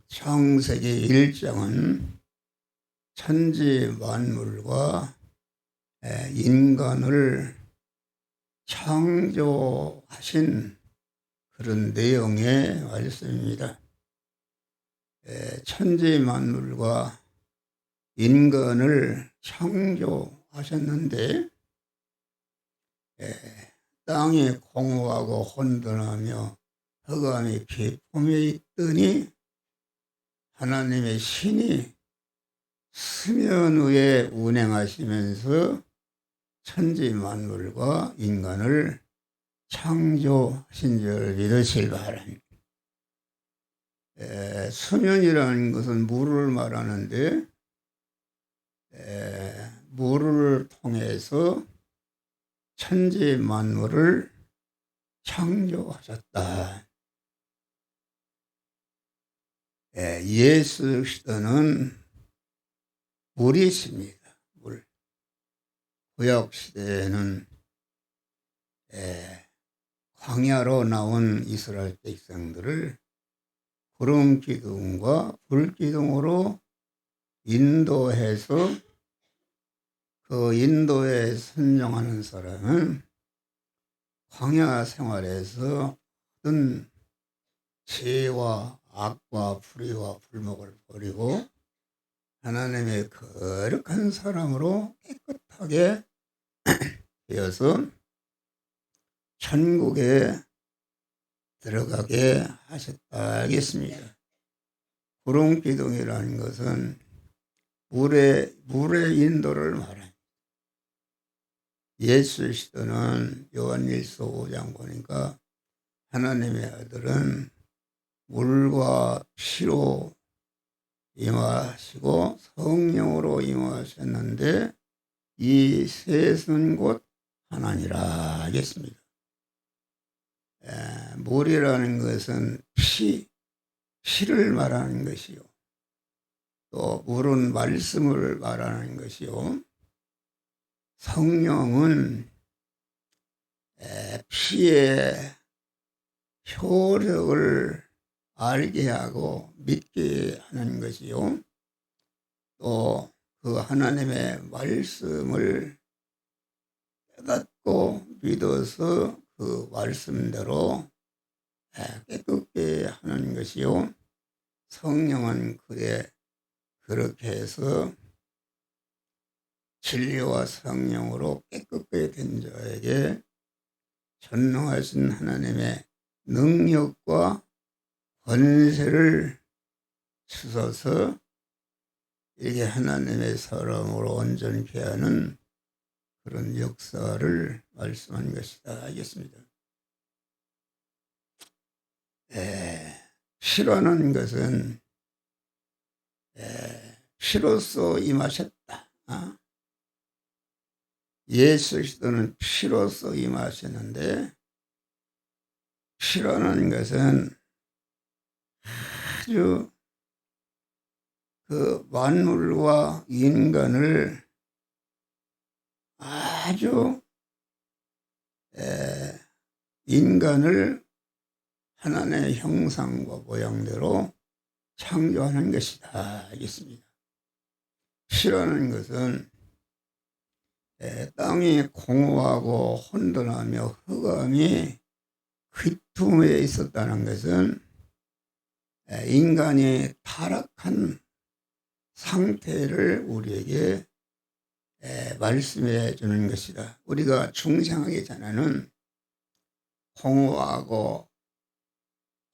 창세기 1장은 천지 만물과 인간을 창조하신 그런 내용의 말씀입니다. 천지 만물과 인간을 창조하셨는데 땅이 공허하고 혼돈하며 흑암이 깊음에 있더니 하나님의 신이 수면 위에 운행하시면서 천지 만물과 인간을 창조하신 줄 믿으시길 바랍니다. 수면이라는 것은 물을 말하는데 물을 통해서 천지 만물을 창조하셨다. 예수 그리스도는 물이십니다. 물. 구약 시대에는 광야로 나온 이스라엘 백성들을 구름 기둥과 불 기둥으로 인도해서 그 인도에 순종하는 사람은 광야 생활에서 어떤 죄와 악과 불의와 불목을 버리고 하나님의 거룩한 사람으로 깨끗하게 되어서 천국에 들어가게 하셨다 하겠습니다. 구름기둥이라는 것은 물의 인도를 말합니다. 예수 그리스도는 요한일서 5장 보니까 하나님의 아들은 물과 피로 임하시고 성령으로 임하셨는데 이 셋은 곧 하나니라 하겠습니다. 물이라는 것은 피를 말하는 것이요. 또 물은 말씀을 말하는 것이요. 성령은 피의 효력을 알게 하고 믿게 하는 것이요. 또 그 하나님의 말씀을 깨닫고 믿어서 그 말씀대로 깨끗게 하는 것이요. 성령은 그렇게 해서 진리와 성령으로 깨끗게 된 자에게 전능하신 하나님의 능력과 권세를 주셔서 이게 하나님의 사람으로 온전케 하는 그런 역사를 말씀한 것이다 하겠습니다. 피라는 것은 피로써 임하셨다. 예수 그리스도는 피로써 임하셨는데 피라는 것은 아주 그 만물과 인간을 아주 인간을 하나님의 형상과 모양대로 창조하는 것이다 하겠습니다. 피라는 것은 땅이 공허하고 혼돈하며 흑암이 깊음에 있었다는 것은 인간이 타락한 상태를 우리에게 말씀해 주는 것이다. 우리가 중생하기 전에는 공허하고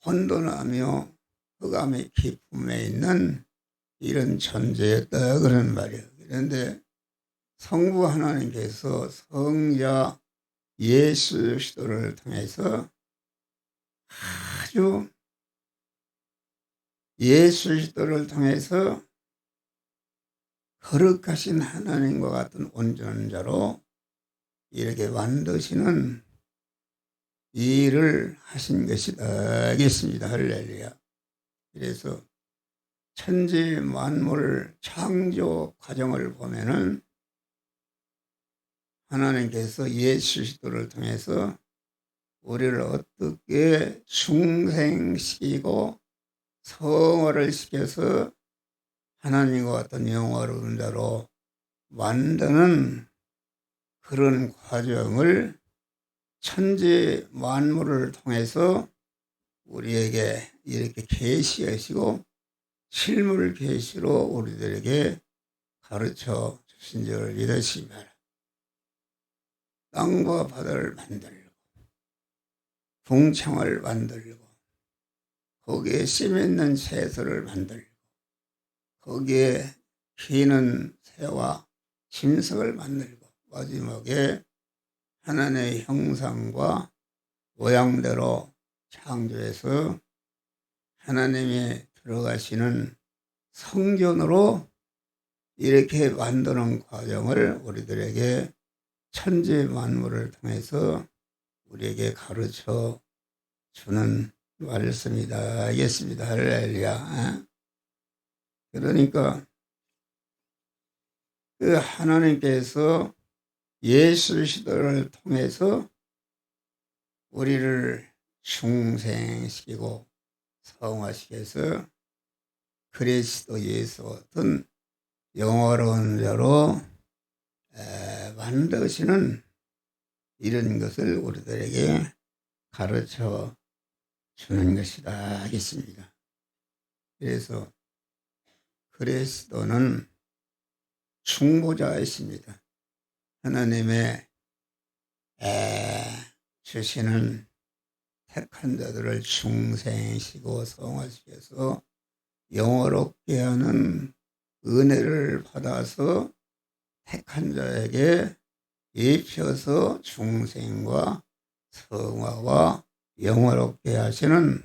혼돈하며 흑암의 깊음에 있는 이런 존재였다 그런 말이에요. 그런데 성부 하나님께서 성자 예수 그리스도를 통해서 아주 예수 그리스도를 통해서 거룩하신 하나님과 같은 온전한 자로 이렇게 만드시는 일을 하신 것이다 하겠습니다. 할렐루야. 그래서 천지 만물 창조 과정을 보면은 하나님께서 예수 그리스도를 통해서 우리를 어떻게 중생시키고 성화를 시켜서 하나님과 같은 영화로운 자로 만드는 그런 과정을 천지 만물을 통해서 우리에게 이렇게 계시하시고 실물 계시로 우리들에게 가르쳐 주신 줄 믿으시기 바랍니다. 땅과 바다를 만들고 궁창을 만들고 거기에 씨 있는 채소를 만들고 거기에 기는 새와 짐승을 만들고 마지막에 하나님의 형상과 모양대로 창조해서 하나님이 들어가시는 성전으로 이렇게 만드는 과정을 우리들에게 천지 만물을 통해서 우리에게 가르쳐 주는 말씀이다. 알겠습니다. 할렐루야. 그러니까 그 하나님께서 예수 시대를 통해서 우리를 중생시키고 성화시켜서 그리스도 예수 같은 영화로운 자로 만드시는 이런 것을 우리들에게 가르쳐 주는 것이다 하겠습니다. 그래서 그리스도는 중보자이십니다. 하나님의 주시는 택한 자들을 중생시키고 성화시켜서 영화롭게 하는 은혜를 받아서 택한 자에게 입혀서 중생과 성화와 영화롭게 하시는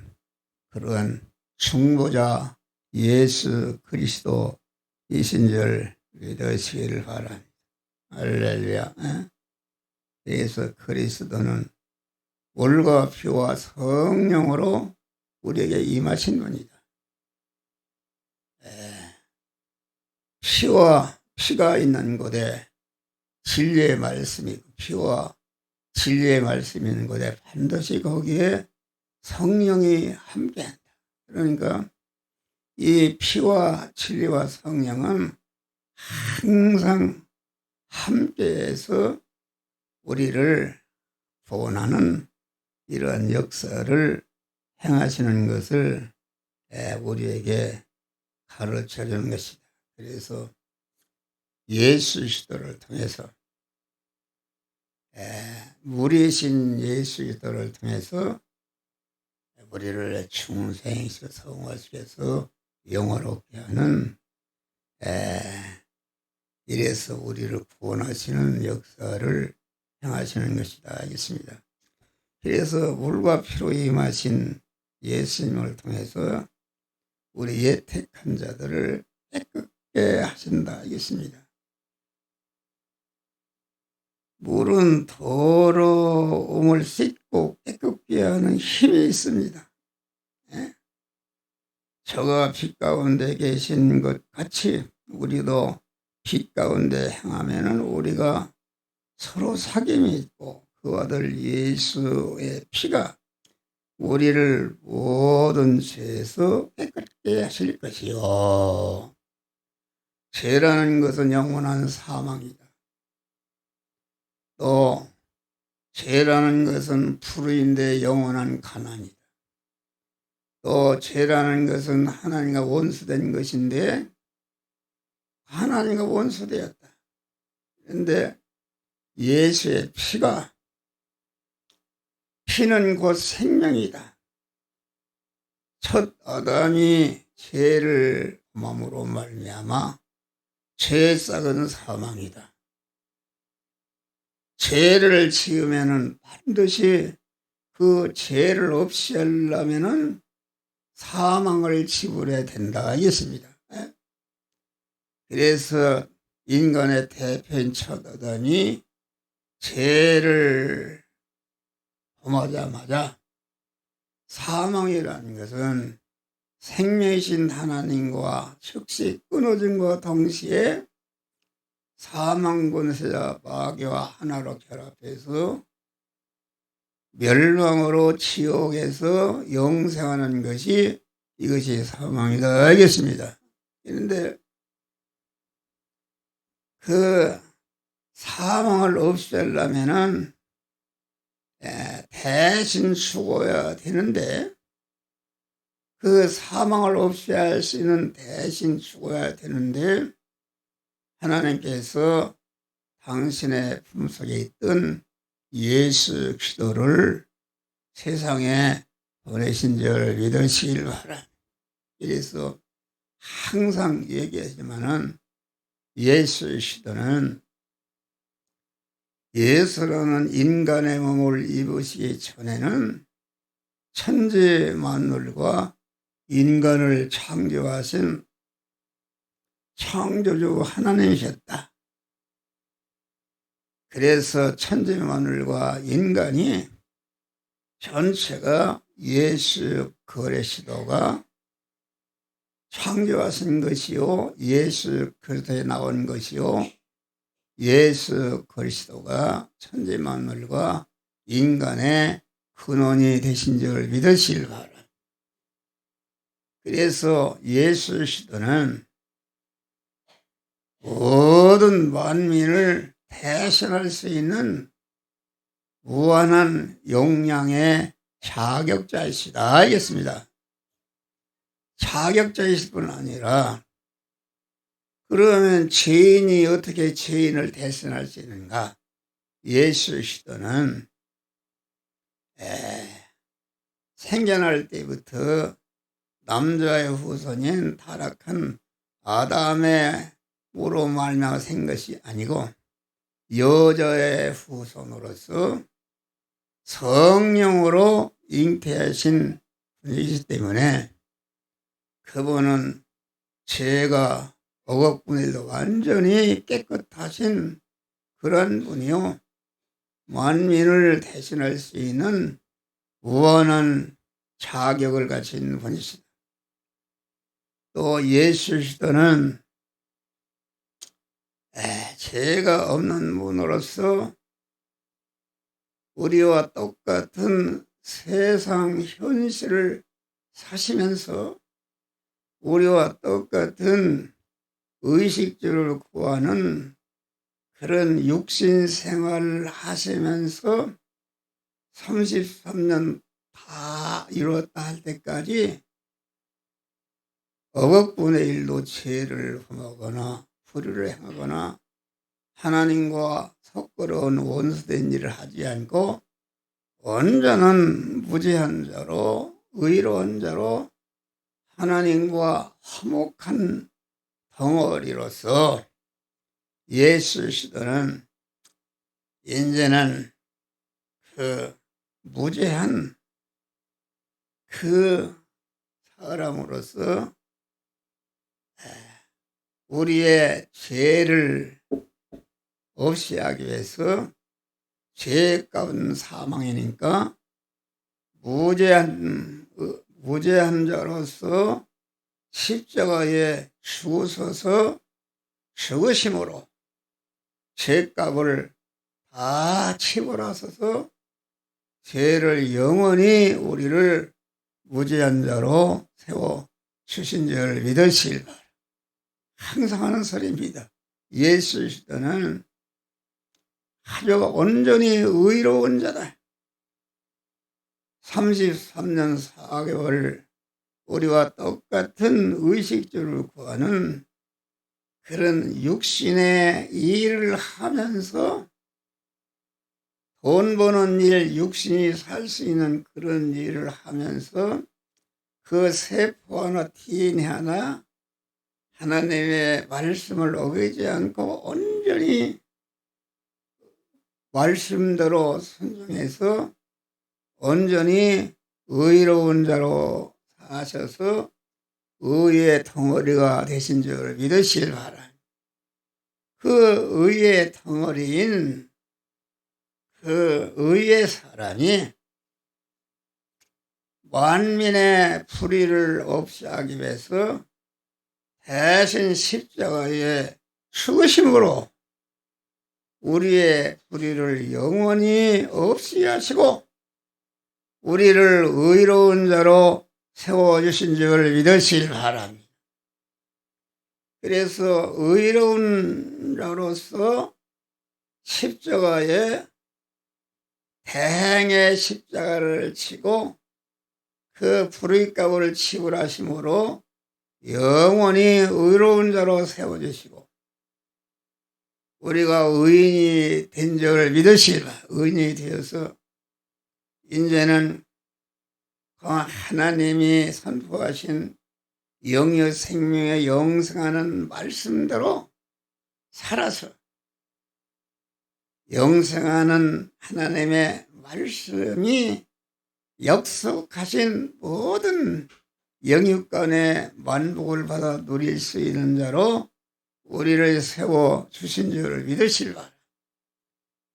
그러한 중보자 예수 그리스도이신 줄 믿으시기를 바랍니다. 할렐루야. 그래서 그리스도는 물과 피와 성령으로 우리에게 임하신 분이다. 피가 있는 곳에 진리의 말씀이 있고 피와 진리의 말씀이 있는 곳에 반드시 거기에 성령이 함께한다. 그러니까 이 피와 진리와 성령은 항상 함께해서 우리를 구원하는 이러한 역사를 행하시는 것을 우리에게 가르쳐 주는 것이다. 그래서 예수 시도를 통해서 무리신 예수 시도를 통해서 우리를 중생시켜 성화시켜서 영화롭게 하는 이래서 우리를 구원하시는 역사를 행하시는 것이다 하겠습니다. 그래서 물과 피로 임하신 예수님을 통해서 우리 예택한 자들을 깨끗게 하신다 하겠습니다. 물은 더러움을 씻고 깨끗게 하는 힘이 있습니다. 저가 빛 가운데 계신 것 같이 우리도 빛 가운데 행하면은 우리가 서로 사귐이 있고 그 아들 예수의 피가 우리를 모든 죄에서 깨끗게 하실 것이요. 죄라는 것은 영원한 사망이다. 또 죄라는 것은 불의인데 영원한 가난이다. 또 죄라는 것은 하나님과 원수된 것인데 하나님과 원수되었다. 그런데 예수의 피는 곧 생명이다. 첫 아담이 죄를 범함으로 말미암아 죄의 싹은 사망이다. 죄를 지으면은 반드시 그 죄를 없이 하려면은 사망을 지불해야 된다 하겠습니다. 그래서 인간의 대표인 첫 아담이 죄를 범하자마자 사망이라는 것은 생명이신 하나님과 즉시 끊어짐과 동시에 사망 권세자 마귀와 하나로 결합해서 멸망으로 지옥에서 영생하는 것이 이것이 사망이다 알겠습니다. 그런데 그 사망을 없애려면은 대신 죽어야 되는데 그 사망을 없애야 할 수 있는 대신 죽어야 되는데 하나님께서 당신의 품속에 있던 예수 그리스도를 세상에 보내신 줄 믿으시길 바랍니다. 그래서 항상 얘기하지만은 예수 그리스도는 예수라는 인간의 몸을 입으시기 전에는 천지 만물과 인간을 창조하신 창조주 하나님이셨다. 그래서 천지 만물과 인간이 전체가 예수 그리스도가 창조하신 것이요 예수 그리스도에 나온 것이요 예수 그리스도가 천지 만물과 인간의 근원이 되신 줄 믿으시길 바랍니다. 그래서 예수 그리스도는 모든 만민을 대신할 수 있는 무한한 용량의 자격자이시다 알겠습니다. 자격자이실 뿐 아니라 그러면 죄인이 어떻게 죄인을 대신할 수 있는가? 예수 그리스도는 생겨날 때부터 남자의 후손인 타락한 아담의 무로 말미암아 생 것이 아니고 여자의 후손으로서 성령으로 잉태하신 분이기 때문에 그분은 죄가 억억분일도 완전히 깨끗하신 그런 분이요 만민을 대신할 수 있는 무한한 자격을 가진 분이시다. 또 예수 그리스도는 죄가 없는 분으로서 우리와 똑같은 세상 현실을 사시면서 우리와 똑같은 의식주를 구하는 그런 육신 생활을 하시면서 33년 다 이루었다 할 때까지 억억분의 일도 죄를 범하거나 불의를 행하거나 하나님과 섞어놓은 원수된 일을 하지 않고 온전한 무죄한 자로 의로운 자로 하나님과 화목한 덩어리로서 예수 그리스도는 이제는 그 무죄한 그 사람으로서 우리의 죄를 없이 하기 위해서 죄 가운 사망이니까 무죄한 자로서 십자가에 죽으셔서 죽으심으로 죄값을 다 치불하셔서 죄를 영원히 우리를 무죄한 자로 세워 주신 줄 믿으시길 바랍니다. 항상 하는 소리입니다. 예수 그리스도는 아주 온전히 의로운 자다. 33년 4개월 우리와 똑같은 의식주를 구하는 그런 육신의 일을 하면서 돈 버는 일, 육신이 살 수 있는 그런 일을 하면서 그 세포 하나, DNA 하나 하나님의 말씀을 어기지 않고 온전히 말씀대로 순종해서 온전히 의로운 자로 사셔서 의의 덩어리가 되신 줄 믿으시길 바랍니다. 그 의의 덩어리인 그 의의 사람이 만민의 불의를 없이 하기 위해서 대신 십자가에 죽으심으로 우리의 불의를 영원히 없이 하시고 우리를 의로운 자로 세워주신 줄 믿으시길 바랍니다. 그래서 의로운 자로서 십자가에 대행의 십자가를 치고 그 불의 값을 지불하심으로 영원히 의로운 자로 세워주시고 우리가 의인이 된 줄 믿으시라. 의인이 되어서 이제는 그 하나님이 선포하신 영의 생명에 영생하는 말씀대로 살아서 영생하는 하나님의 말씀이 약속하신 모든 영육간의 만복을 받아 누릴 수 있는 자로 우리를 세워주신 줄을 믿으시길 바랍니다.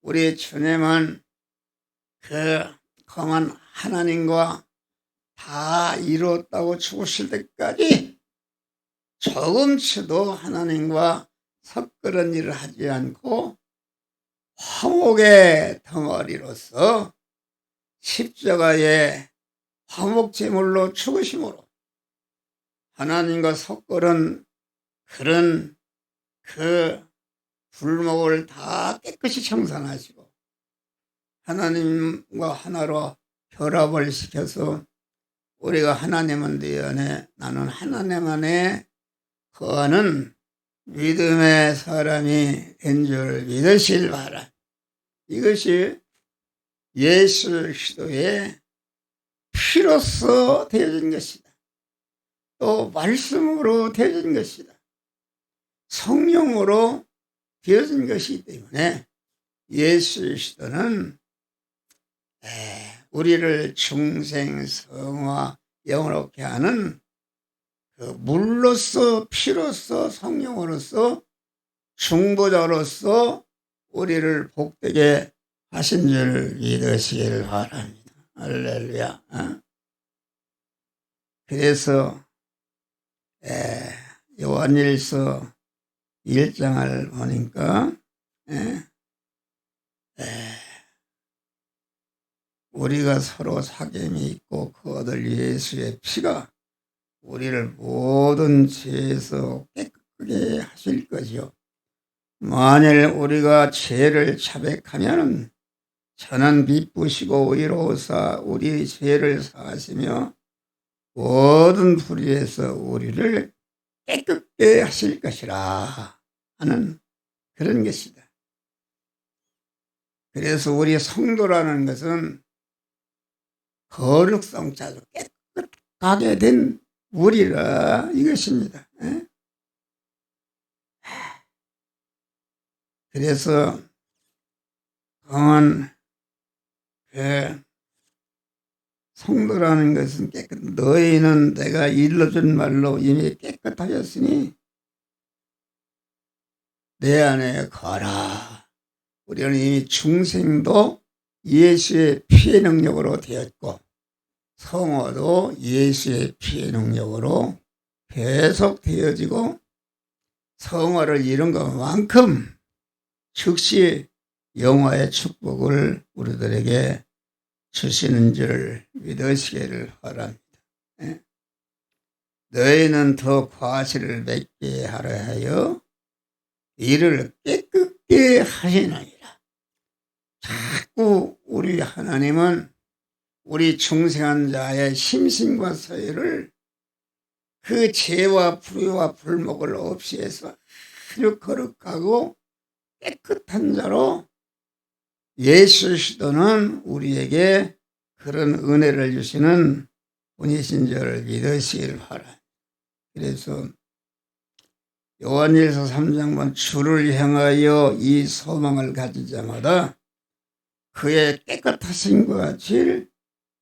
우리 주님은 그 강한 하나님과 다 이루었다고 죽으실 때까지 조금치도 하나님과 섞으는 일을 하지 않고 화목의 덩어리로서 십자가의 화목제물로 죽으심으로 하나님과 섞으는 그런 그 불목을 다 깨끗이 청산하시고 하나님과 하나로 결합을 시켜서 우리가 하나님은 네 안에 나는 하나님 안에 거하는 믿음의 사람이 된 줄 믿으실 바라. 이것이 예수 그리스도의 피로써 되어진 것이다. 또 말씀으로 되어진 것이다. 성령으로 되어진 것이기 때문에 예수 그리스도는 우리를 중생, 성화, 영원롭게 하는 그 물로서 피로서 성령으로서 중보자로서 우리를 복되게 하신 줄 믿으시길 바랍니다. 할렐루야. 그래서 요한일서 1장을 보니까 우리가 서로 사귐이 있고 그 아들 예수의 피가 우리를 모든 죄에서 깨끗하게 하실 것이요 만일 우리가 죄를 자백하면 저는 미쁘시고 의로우사 우리 죄를 사하시며 모든 불의에서 우리를 깨끗게 하실 것이라 하는 그런 것이다. 그래서 우리 성도라는 것은 거룩성자로 깨끗하게 된 우리라 이것입니다. 그래서 그 성도라는 것은 너희는 내가 일러준 말로 이미 깨끗하였으니 내 안에 거하라. 우리는 이미 중생도 예수의 피의 능력으로 되었고 성화도 예수의 피의 능력으로 계속 되어지고 성화를 이룬 것만큼 즉시 영화의 축복을 우리들에게 주시는 줄 믿으시기를 바랍니다. 너희는 더 과실을 맺게 하려 하여 이를 깨끗게 하시나이다. 자꾸 우리 하나님은 우리 중생한 자의 심신과 서열을 그 죄와 불의와 불목을 없이 해서 아주 거룩하고 깨끗한 자로 예수 그리스도는 우리에게 그런 은혜를 주시는 분이신 줄 믿으시길 바랍니다. 그래서 요한일서 3장만 주를 향하여 이 소망을 가진 자마다 그의 깨끗하심과 같이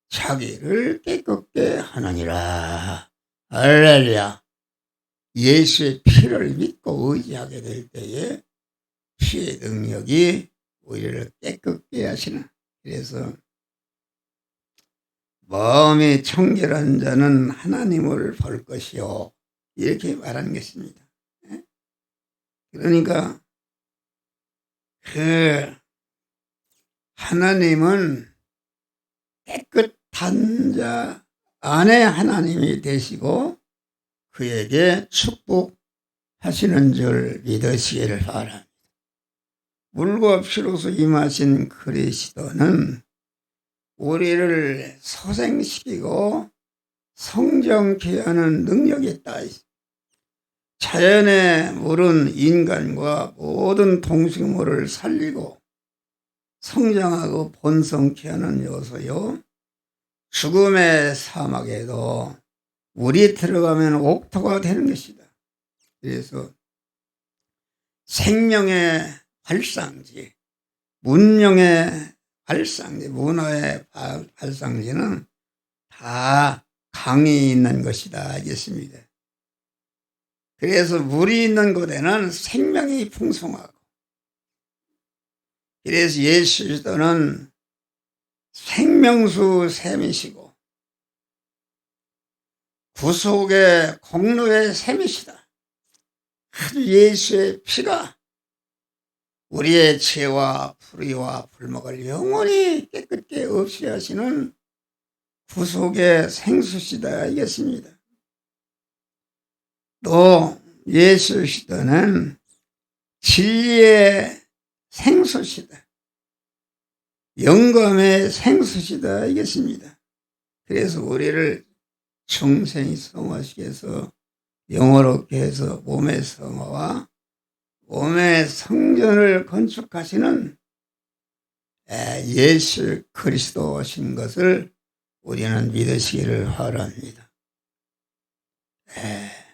자기를 깨끗게 하느니라. 할렐루야. 예수의 피를 믿고 의지하게 될 때에 피의 능력이 우리를 깨끗게 하시는. 그래서 마음이 청결한 자는 하나님을 볼 것이요 이렇게 말하는 것입니다. 그러니까 그 하나님은 깨끗한 자 아내 하나님이 되시고 그에게 축복하시는 줄 믿으시기를 바랍니다. 물과 피로서 임하신 그리스도는 우리를 소생시키고 성장케 하는 능력이 있다. 자연의 물은 인간과 모든 동식물을 살리고 성장하고 번성케 하는 요소요. 죽음의 사막에도 물이 들어가면 옥토가 되는 것이다. 그래서 생명의 발상지, 문명의 발상지, 문화의 발상지는 다 강이 있는 것이다 알겠습니다. 그래서 물이 있는 곳에는 생명이 풍성하고, 그래서 예수 그리스도는 생명수 샘이시고 구속의 공로의 샘이시다. 아주 예수의 피가 우리의 죄와 불의와 불목을 영원히 깨끗게 없이 하시는 구속의 생수시다 알겠습니다. 또 예수 그리스도는 진리의 생수시다. 영감의 생수시다 알겠습니다. 그래서 우리를 중생이 성화시게 해서 영어롭게 해서 몸의 성화와 몸의 성전을 건축하시는 예수 그리스도신 것을 우리는 믿으시기를 바랍니다.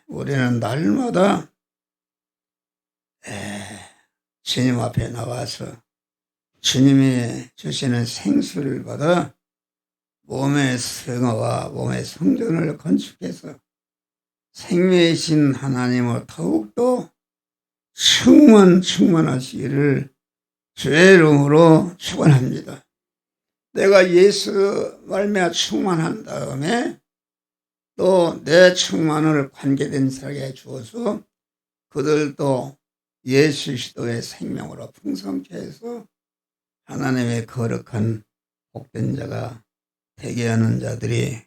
우리는 날마다 주님 앞에 나와서 주님이 주시는 생수를 받아 몸의 성화와 몸의 성전을 건축해서 생명이신 하나님을 더욱더 충만하시기를 주의 이름으로 축원합니다. 내가 예수 말미암아 충만한 다음에 또 내 충만을 관계된 사람에게 주어서 그들도 예수 그리스도의 생명으로 풍성케 해서 하나님의 거룩한 복된 자가 되게 하는 자들이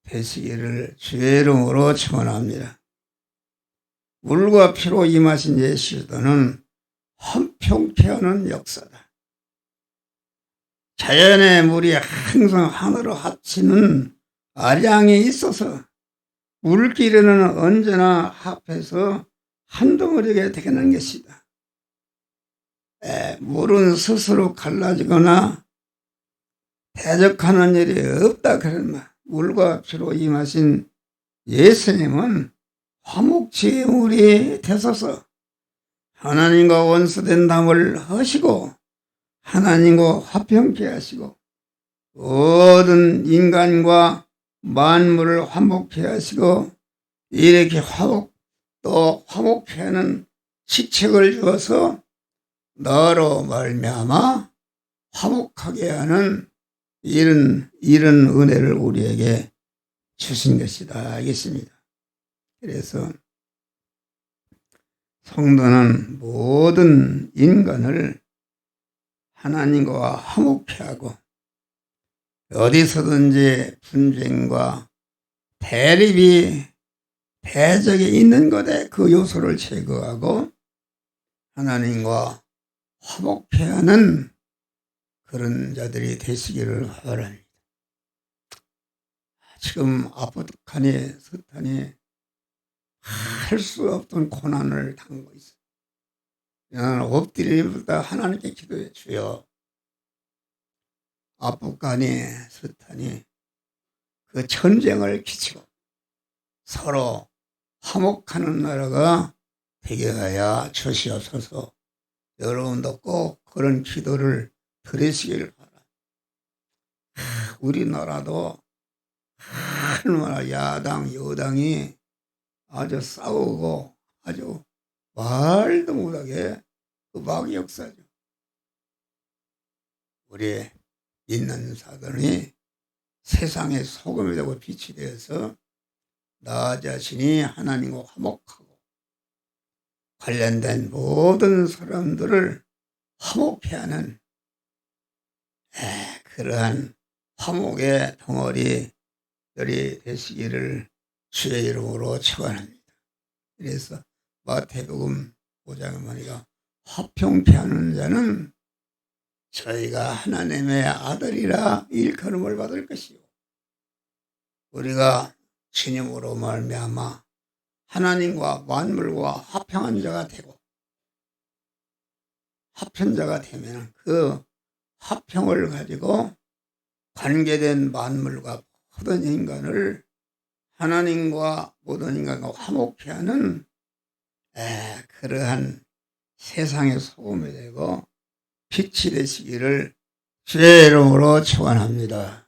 되시기를 주의 이름으로 축원합니다. 물과 피로 임하신 예수 그리스도는 한평케 하는 역사다. 자연의 물이 항상 하늘로 합치는 아량이 있어서 물길에는 언제나 합해서 한 덩어리가 되는 것이다. 물은 스스로 갈라지거나 대적하는 일이 없다 그런 말. 물과 피로 임하신 예수님은 화목지의 물이 되소서 하나님과 원수된 담을 하시고 하나님과 화평케 하시고 모든 인간과 만물을 화목케 하시고 이렇게 화목케 하는 시책을 주어서 너로 말미암아 화목하게 하는 이런 은혜를 우리에게 주신 것이다 알겠습니다. 그래서 성도는 모든 인간을 하나님과 화목케 하고 어디서든지 분쟁과 대립이 대적이 있는 것에 그 요소를 제거하고 하나님과 화목케 하는 그런 자들이 되시기를 바랍니다. 지금 아프간의 스탄이 할 수 없던 고난을 당하고 있어요. 나는 엎드리기보다 하나님께 기도해 주여. 아프간의 스탄이 그 전쟁을 기치고 서로 화목하는 나라가 되게 하여 주시옵소서. 여러분도 꼭 그런 기도를 드리시기를 바랍니다. 우리나라도 얼마나 야당 여당이 아주 싸우고 아주 말도 못하게 그 마귀 역사죠. 우리 있는 사람이 세상의 소금이 되고 빛이 되어서 나 자신이 하나님과 화목하고 관련된 모든 사람들을 화목케 하는 그러한 화목의 덩어리 들이 되시기를 주의 이름으로 축원합니다. 그래서 마태복음 5장에 보니까 화평케 하는 자는 저희가 하나님의 아들이라 일컬음을 받을 것이요, 우리가 주님으로 말미암아 하나님과 만물과 화평한 자가 되고, 화평자가 되면 그 화평을 가지고 관계된 만물과 모든 인간을 하나님과 모든 인간과 화목케 하는 그러한 세상의 소금이 되고 빛이 되시기를 주의 이름으로 축원합니다.